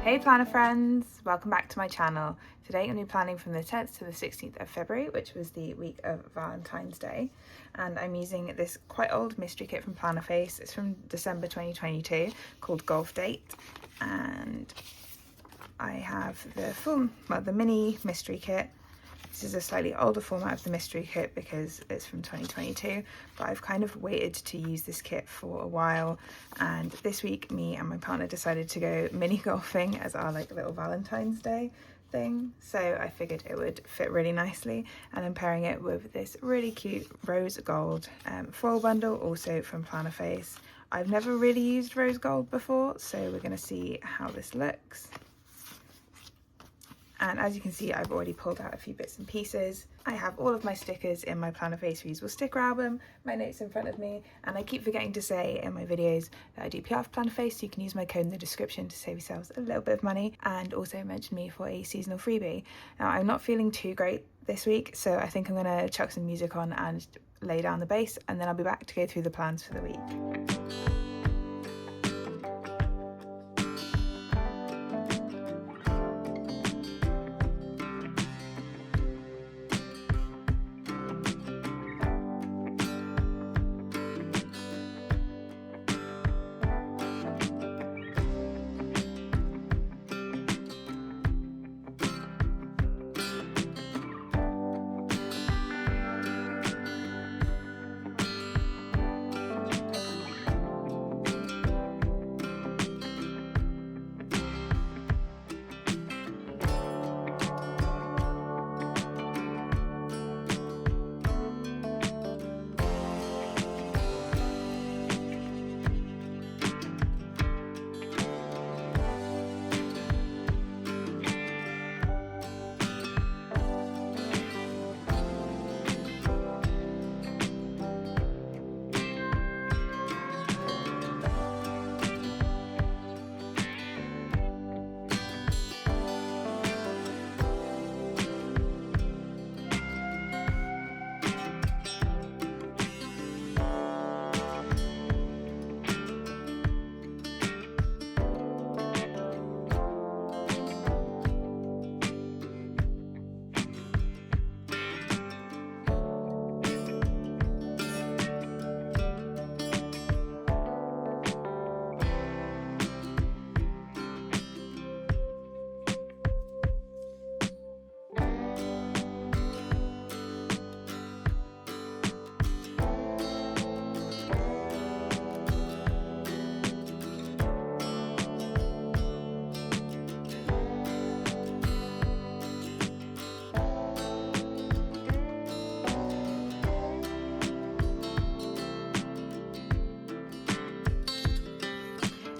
Hey planner friends, welcome back to my channel. Today I'm going to be planning from the 10th to the 16th of February, which was the week of Valentine's Day, and I'm using this quite old mystery kit from Plannerface. It's from December 2022 called Golf Date, and I have the mini mystery kit. This is a slightly older format of the mystery kit because it's from 2022, but I've kind of waited to use this kit for a while, and this week me and my partner decided to go mini golfing as our like little Valentine's Day thing, so I figured it would fit really nicely, and I'm pairing it with this really cute rose gold foil bundle, also from Plannerface. I've never really used rose gold before, so we're going to see how this looks. And as you can see, I've already pulled out a few bits and pieces. I have all of my stickers in my Plannerface reusable sticker album, my notes in front of me, and I keep forgetting to say in my videos that I do PR for Plannerface, so you can use my code in the description to save yourselves a little bit of money, and also mention me for a seasonal freebie. Now, I'm not feeling too great this week, so I think I'm going to chuck some music on and lay down the base, and then I'll be back to go through the plans for the week.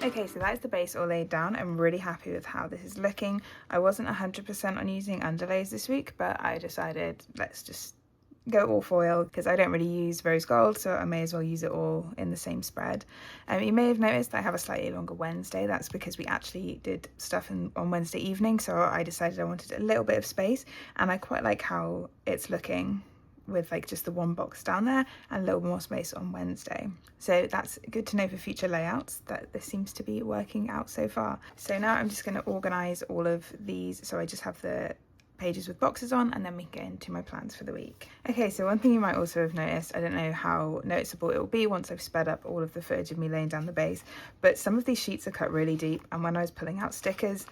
Okay, so that is the base all laid down. I'm really happy with how this is looking. I wasn't 100% on using underlays this week, but I decided let's just go all foil because I don't really use rose gold, so I may as well use it all in the same spread. You may have noticed that I have a slightly longer Wednesday. That's because we actually did stuff on Wednesday evening, so I decided I wanted a little bit of space, and I quite like how it's looking with like just the one box down there and a little more space on Wednesday. So that's good to know for future layouts that this seems to be working out so far. So now I'm just going to organize all of these, so I just have the pages with boxes on, and then we can get into my plans for the week. Okay, so one thing you might also have noticed, I don't know how noticeable it will be once I've sped up all of the footage of me laying down the base, but some of these sheets are cut really deep, and when I was pulling out stickers,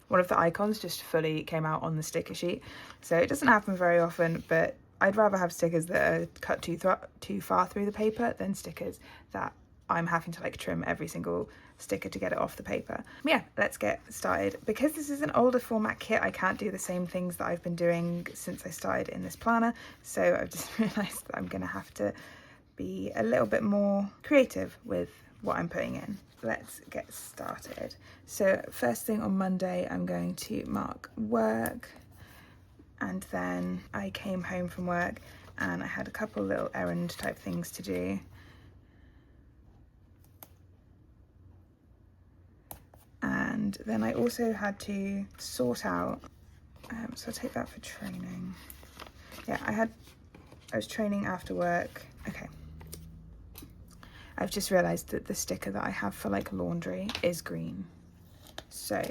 one of the icons just fully came out on the sticker sheet. So it doesn't happen very often, but I'd rather have stickers that are cut too far through the paper than stickers that I'm having to like trim every single sticker to get it off the paper. Yeah, let's get started. Because this is an older format kit, I can't do the same things that I've been doing since I started in this planner. So I've just realized that I'm gonna have to be a little bit more creative with what I'm putting in. Let's get started. So first thing on Monday, I'm going to mark work, and then I came home from work and I had a couple little errand type things to do. And then I also had to sort out, so I'll take that for training. Yeah, I was training after work. Okay. I've just realised that the sticker that I have for like laundry is green. So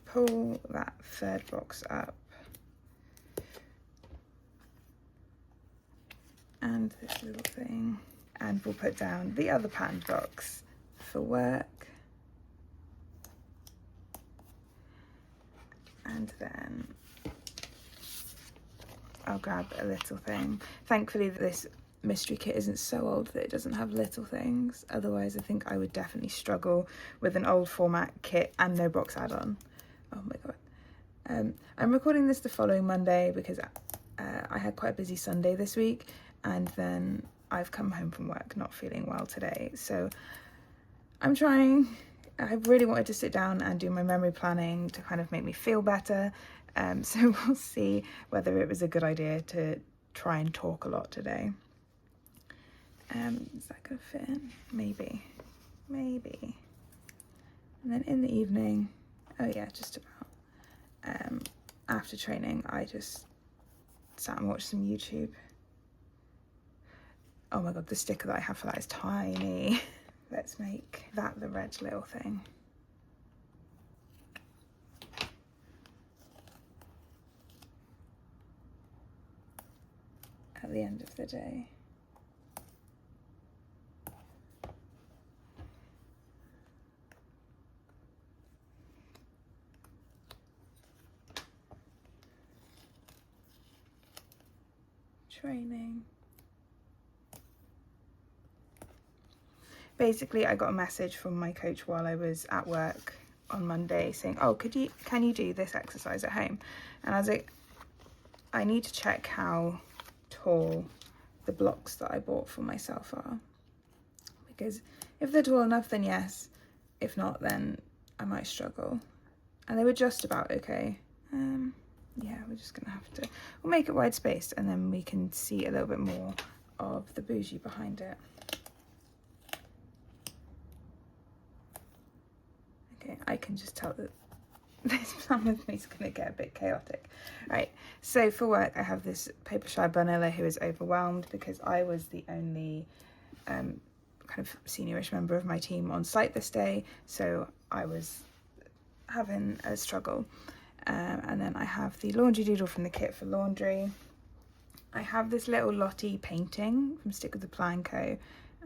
pull that third box up, and this little thing, and we'll put down the other patterned box for work. And then I'll grab a little thing. Thankfully this mystery kit isn't so old that it doesn't have little things. Otherwise I think I would definitely struggle with an old format kit and no box add-on. Oh my god. I'm recording this the following Monday because I had quite a busy Sunday this week, and then I've come home from work not feeling well today. So I'm trying. I really wanted to sit down and do my memory planning to kind of make me feel better. So we'll see whether it was a good idea to try and talk a lot today. Is that gonna fit in? Maybe. And then in the evening, oh yeah, just about. After training, I just sat and watched some YouTube. Oh my god, the sticker that I have for that is tiny. Let's make that the red little thing. At the end of the day. Training. Basically, I got a message from my coach while I was at work on Monday saying, oh, can you do this exercise at home? And I was like, I need to check how tall the blocks that I bought for myself are. Because if they're tall enough, then yes. If not, then I might struggle. And they were just about okay. Yeah, we're just gonna have to, we'll make it wide spaced and then we can see a little bit more of the bougie behind it. Okay, I can just tell that this plan with me is going to get a bit chaotic. Right, so for work I have this paper shy Barnella who is overwhelmed because I was the only kind of seniorish member of my team on site this day, so I was having a struggle. And then I have the laundry doodle from the kit for laundry. I have this little Lottie painting from Stick with the Plan Co.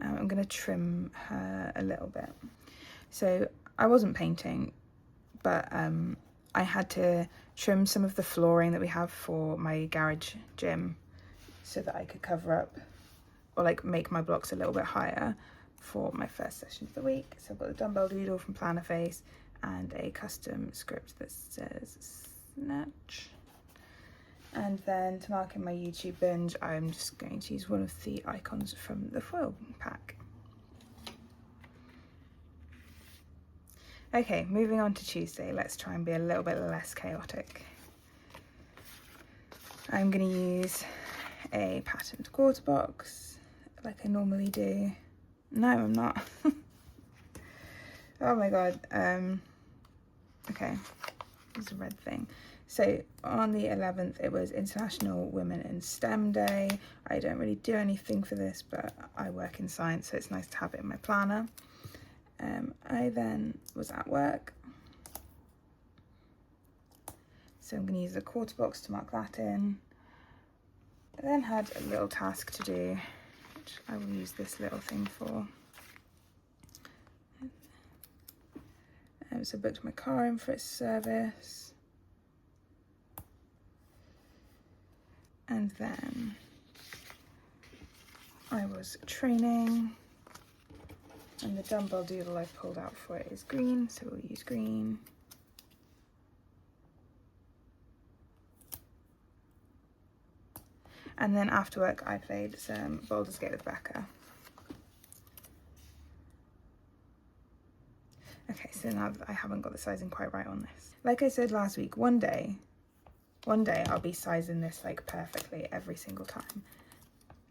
I'm going to trim her a little bit. So I wasn't painting, but I had to trim some of the flooring that we have for my garage gym so that I could cover up or like make my blocks a little bit higher for my first session of the week. So I've got the dumbbell doodle from Plannerface and a custom script that says snatch. And then to mark in my YouTube binge, I'm just going to use one of the icons from the foil pack. Okay, moving on to Tuesday, let's try and be a little bit less chaotic. I'm going to use a patterned quarter box like I normally do. No, I'm not. Oh my god. Okay, there's a red thing. So on the 11th, it was International Women in STEM Day. I don't really do anything for this, but I work in science, so it's nice to have it in my planner. I then was at work. So I'm going to use a quarter box to mark that in. I then had a little task to do, which I will use this little thing for. So I booked my car in for its service. And then I was training. And the dumbbell doodle I pulled out for it is green, so we'll use green. And then after work I played some Baldur's Gate with Becca. Okay, so now that I haven't got the sizing quite right on this. Like I said last week, one day I'll be sizing this like perfectly every single time.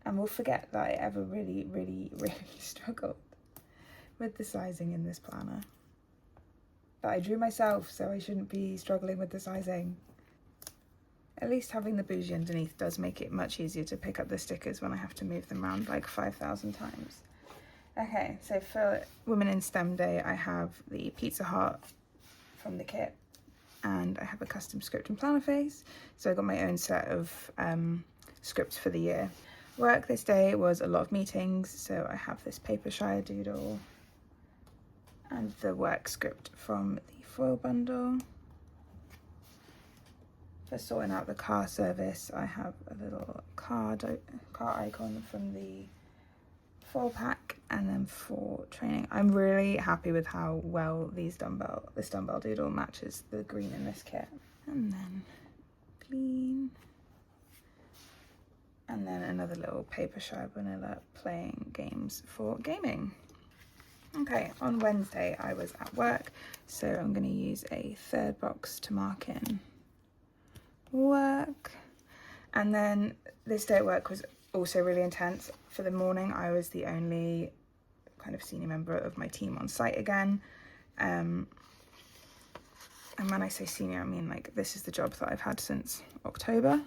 And we'll forget that I ever really struggled with the sizing in this planner. But I drew myself, so I shouldn't be struggling with the sizing. At least having the bougie underneath does make it much easier to pick up the stickers when I have to move them around like 5,000 times. Okay, so for Women in STEM Day, I have the Pizza Hut from the kit, and I have a custom script in Plannerface, so I got my own set of scripts for the year. Work this day was a lot of meetings, so I have this paper shire doodle and the work script from the foil bundle. For sorting out the car service, I have a little car icon from the foil pack, and then for training, I'm really happy with how well this dumbbell doodle matches the green in this kit. And then clean. And then another little paper shire vanilla playing games for gaming. Okay, on Wednesday I was at work, so I'm going to use a third box to mark in work. And then this day at work was also really intense. For the morning, I was the only kind of senior member of my team on site again. And when I say senior, I mean like this is the job that I've had since October,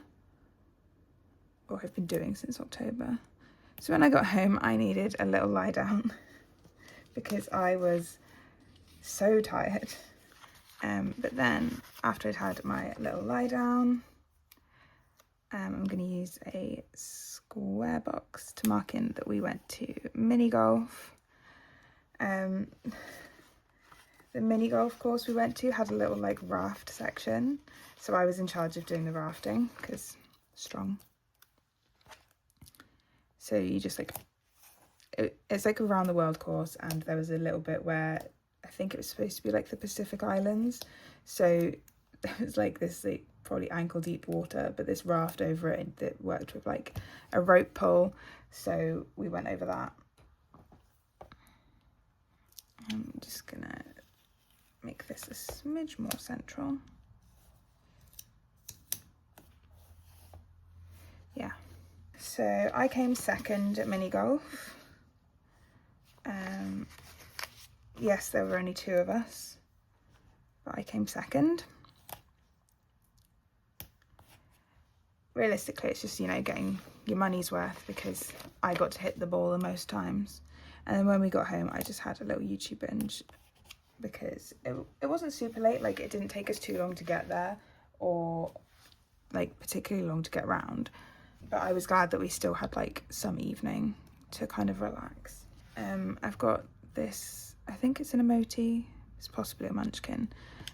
or I've been doing since October. So when I got home, I needed a little lie down because I was so tired. But then after I'd had my little lie down, I'm going to use a square box to mark in that we went to mini golf. The mini golf course we went to had a little like raft section, so I was in charge of doing the rafting because strong. So you just like, it's like a round the world course, and there was a little bit where I think it was supposed to be like the Pacific Islands, so there was like this like probably ankle deep water, but this raft over it that worked with like a rope pull, so we went over that. I'm just gonna make this a smidge more central. Yeah, so I came second at mini golf. Yes, there were only 2 of us, but I came second. Realistically, it's just, you know, getting your money's worth because I got to hit the ball the most times. And then when we got home, I just had a little YouTube binge because it wasn't super late. Like, it didn't take us too long to get there, or like particularly long to get round. But I was glad that we still had like some evening to kind of relax. I've got this, I think it's an emoji, it's possibly a munchkin,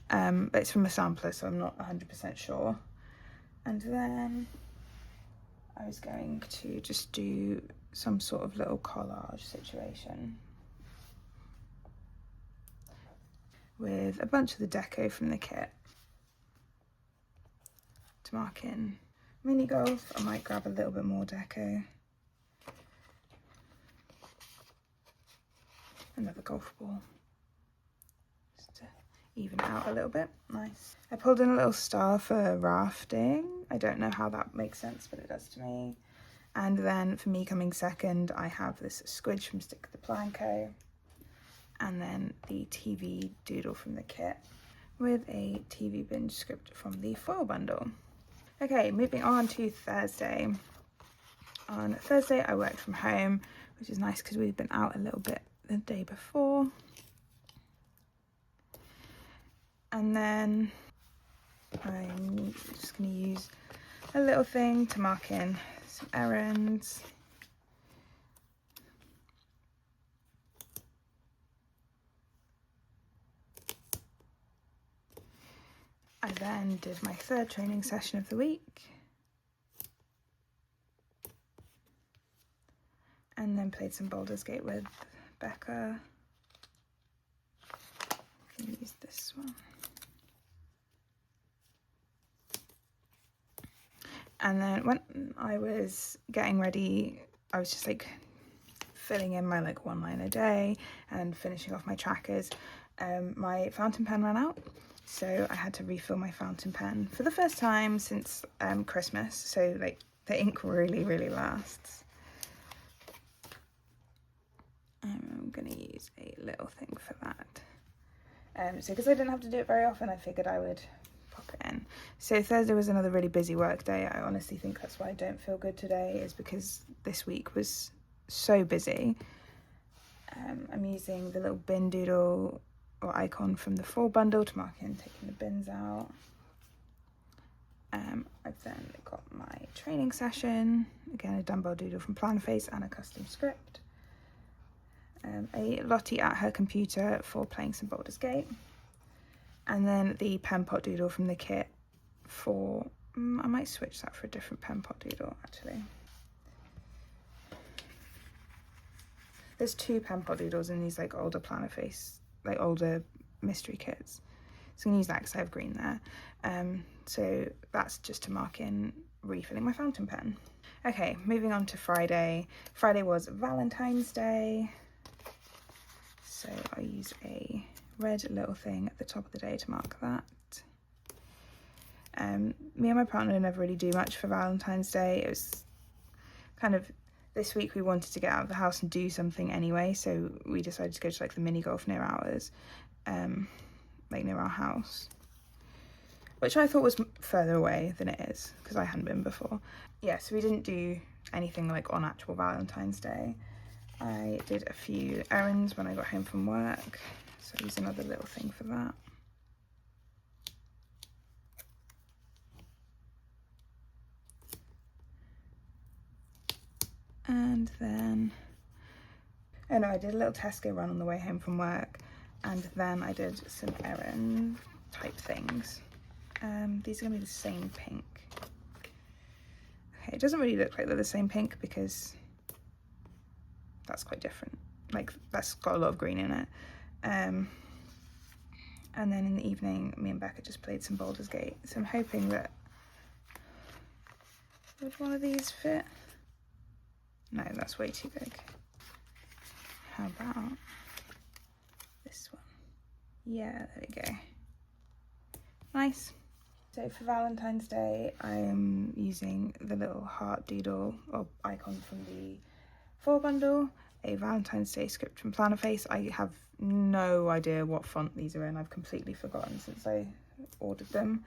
but it's from a sampler, so I'm not 100% sure. And then I was going to just do some sort of little collage situation with a bunch of the deco from the kit to mark in mini golf. I might grab a little bit more deco. Another golf ball, just to even it out a little bit. Nice. I pulled in a little star for rafting. I don't know how that makes sense, but it does to me. And then for me coming second, I have this squidge from Stick the Planco, and then the TV doodle from the kit with a TV binge script from the foil bundle. Okay, moving on to Thursday. On Thursday, I worked from home, which is nice because we've been out a little bit the day before. And then I'm just going to use a little thing to mark in some errands. I then did my 3rd training session of the week. And then played some Baldur's Gate with Becca. I can use this one. And then when I was getting ready, I was just like filling in my like 1 line a day and finishing off my trackers. My fountain pen ran out, so I had to refill my fountain pen for the first time since Christmas. So like the ink really lasts. I'm gonna use a little thing for that. So because I didn't have to do it very often, I figured I would pop it in. So Thursday was another really busy work day. I honestly think that's why I don't feel good today, is because this week was so busy. I'm using the little bin doodle or icon from the fall bundle to mark in taking the bins out. I've then got my training session, again a dumbbell doodle from Plannerface and a custom script. A Lottie at her computer for playing some Baldur's Gate. And then the pen pot doodle from the kit for, I might switch that for a different pen pot doodle actually. There's 2 pen pot doodles in these like older Plannerface, like older mystery kits. So I'm gonna use that because I have green there. So that's just to mark in refilling my fountain pen. Okay, moving on to Friday. Friday was Valentine's Day. So I used a red little thing at the top of the day to mark that. Me and my partner never really do much for Valentine's Day. It was kind of, this week we wanted to get out of the house and do something anyway, so we decided to go to like the mini golf near ours, like near our house, which I thought was further away than it is because I hadn't been before. Yeah, so we didn't do anything like on actual Valentine's Day. I did a few errands when I got home from work, so I used another little thing for that. And then, oh no, I did a little Tesco run on the way home from work, and then I did some errand type things. These are gonna be the same pink. Okay, it doesn't really look like they're the same pink because that's quite different. Like that's got a lot of green in it. And then in the evening, me and Becca just played some Baldur's Gate. So I'm hoping that, would one of these fit? No, that's way too big. How about this one? Yeah, there we go. Nice. So for Valentine's Day, I am using the little heart doodle or icon from the fall bundle, a Valentine's Day script from Plannerface. I have no idea what font these are in. I've completely forgotten since I ordered them.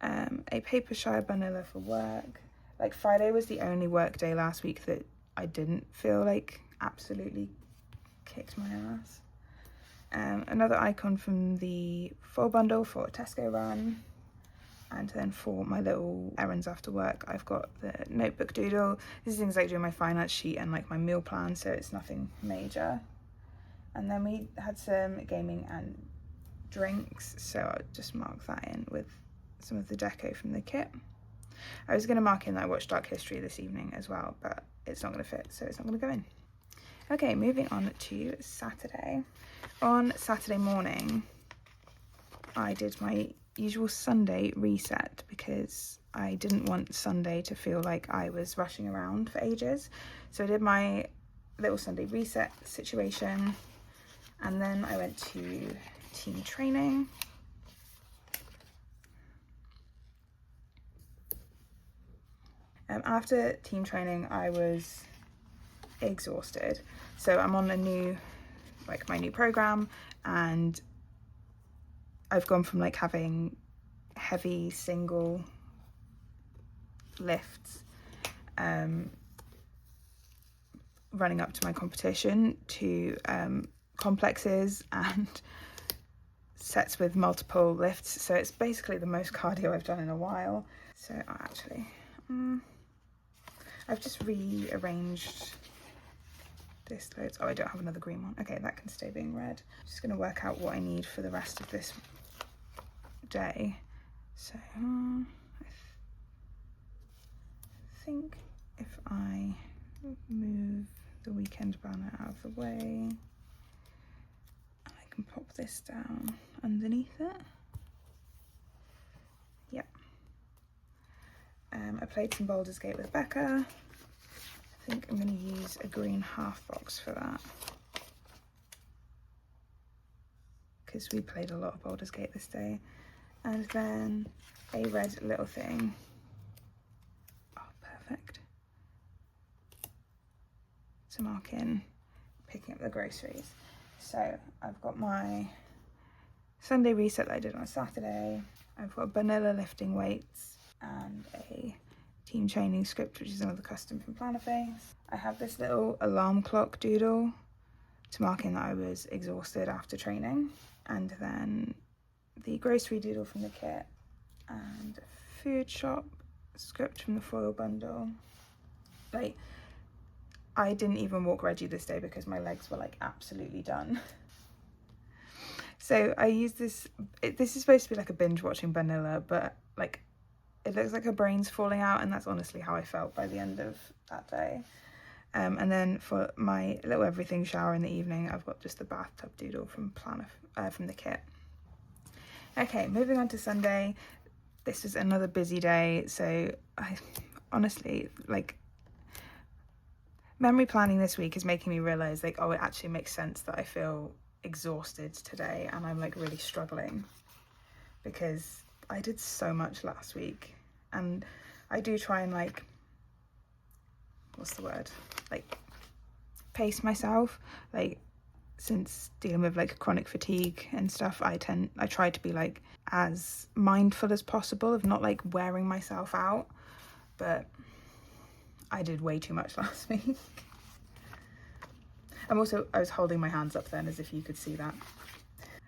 A Papershire vanilla for work. Like Friday was the only work day last week that I didn't feel like absolutely kicked my ass. Another icon from the fall bundle for a Tesco run. And then for my little errands after work, I've got the notebook doodle. This is things like doing my finance sheet and like my meal plan, so it's nothing major. And then we had some gaming and drinks, so I'll just mark that in with some of the deco from the kit. I was going to mark in that I watched Dark History this evening as well, but it's not going to fit, so it's not going to go in. Okay, moving on to Saturday. On Saturday morning, I did my usual Sunday reset because I didn't want Sunday to feel like I was rushing around for ages. So I did my little Sunday reset situation, and then I went to team training. After team training, I was exhausted. So I'm on a new, like my new program, and I've gone from like having heavy single lifts, running up to my competition, to complexes and sets with multiple lifts. So it's basically the most cardio I've done in a while. So actually, I've just rearranged this loads. Oh, I don't have another green one. Okay, that can stay being red. I'm just gonna work out what I need for the rest of this day. So I think if I move the weekend banner out of the way, I can pop this down underneath it. Yep. I played some Baldur's Gate with Becca. I think I'm going to use a green half box for that, because we played a lot of Baldur's Gate this day. And then a red little thing. Oh, perfect. To mark in picking up the groceries. So I've got my Sunday reset that I did on Saturday. I've got vanilla lifting weights and a team training script, which is another custom from Plannerface. I have this little alarm clock doodle to mark in that I was exhausted after training, and then the grocery doodle from the kit, and food shop script from the foil bundle. Like, I didn't even walk Reggie this day because my legs were like absolutely done. So I used this, this is supposed to be like a binge watching vanilla, but like it looks like her brain's falling out, and that's honestly how I felt by the end of that day. And then for my little everything shower in the evening, I've got just the bathtub doodle from from the kit. Okay, moving on to Sunday. This is another busy day, so I honestly, like, memory planning this week is making me realise, like, oh, it actually makes sense that I feel exhausted today and I'm like really struggling, because I did so much last week, and I do try and like, what's the word, like pace myself, like since dealing with like chronic fatigue and stuff, I try to be like as mindful as possible of not like wearing myself out, but I did way too much last week. I was holding my hands up then as if you could see that.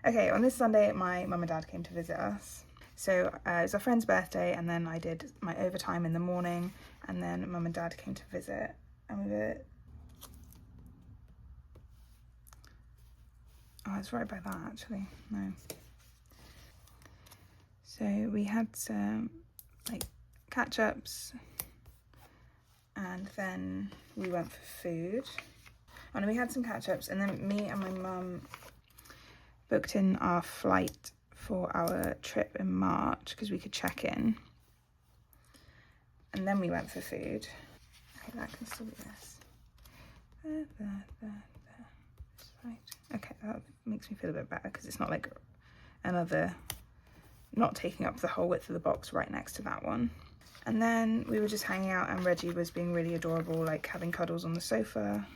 Okay, on this Sunday, my mum and dad came to visit us. So it was our friend's birthday, and then I did my overtime in the morning, and then mum and dad came to visit, and we were... Oh, it's right by that actually, no. So we had some like catch-ups, and then we went for food. Oh no, we had some catch-ups, and then me and my mum booked in our flight for our trip in March because we could check in. And then we went for food. Okay, that can still be this. There. Right. Okay, that makes me feel a bit better because it's not like another, not taking up the whole width of the box right next to that one. And then we were just hanging out, and Reggie was being really adorable, like having cuddles on the sofa.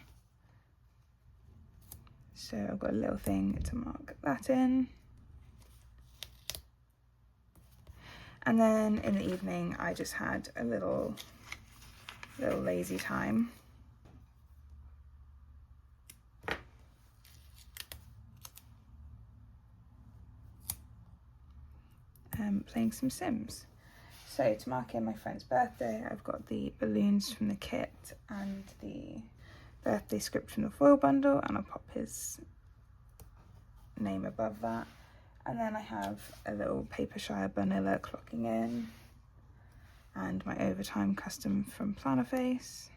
So I've got a little thing to mark that in. And then in the evening, I just had a little lazy time. Playing some Sims. So to mark in my friend's birthday, I've got the balloons from the kit and the birthday script from the foil bundle, and I'll pop his name above that. And then I have a little Papershire vanilla clocking in, and my overtime custom from Plannerface.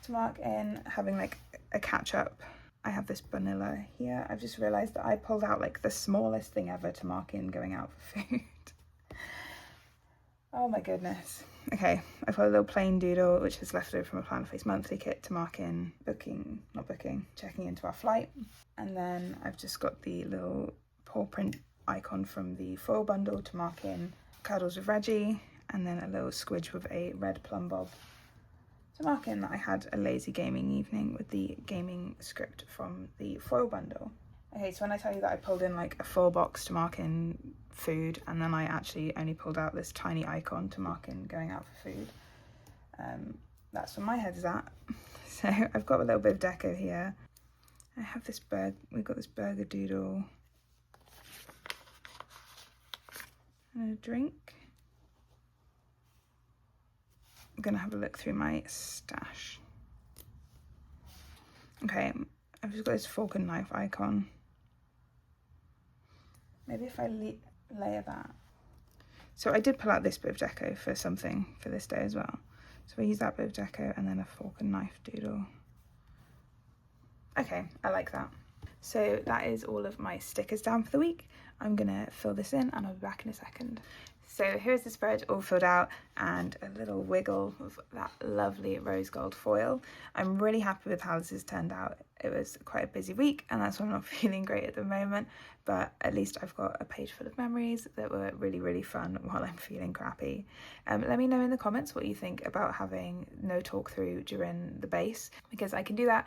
To mark in having like a catch up, I have this vanilla here. I've just realised that I pulled out like the smallest thing ever to mark in going out for food. Oh my goodness. Okay, I've got a little plain doodle which is left over from a Plannerface monthly kit to mark in checking into our flight. And then I've just got the little paw print icon from the foil bundle to mark in cuddles with Reggie, and then a little squidge with a red plum bob to mark in that I had a lazy gaming evening with the gaming script from the foil bundle. Okay, so when I tell you that I pulled in like a full box to mark in food, and then I actually only pulled out this tiny icon to mark in going out for food, that's where my head is at. So I've got a little bit of deco here. I have this we've got this burger doodle and a drink. I'm gonna have a look through my stash. Okay, I've just got this fork and knife icon. Maybe if I layer that. So I did pull out this bit of deco for something for this day as well. So I use that bit of deco and then a fork and knife doodle. Okay, I like that. So that is all of my stickers down for the week. I'm gonna fill this in and I'll be back in a second. So here's the spread all filled out, and a little wiggle of that lovely rose gold foil. I'm really happy with how this has turned out. It was quite a busy week, and that's why I'm not feeling great at the moment, but at least I've got a page full of memories that were really, really fun while I'm feeling crappy. Let me know in the comments what you think about having no talk through during the base, because I can do that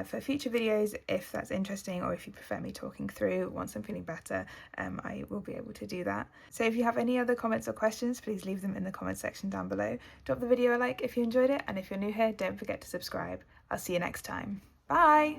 for future videos if that's interesting, or if you prefer me talking through once I'm feeling better. I will be able to do that. So if you have any other comments or questions, please leave them in the comment section down below. Drop the video a like if you enjoyed it, and if you're new here, don't forget to subscribe. I'll see you next time. Bye!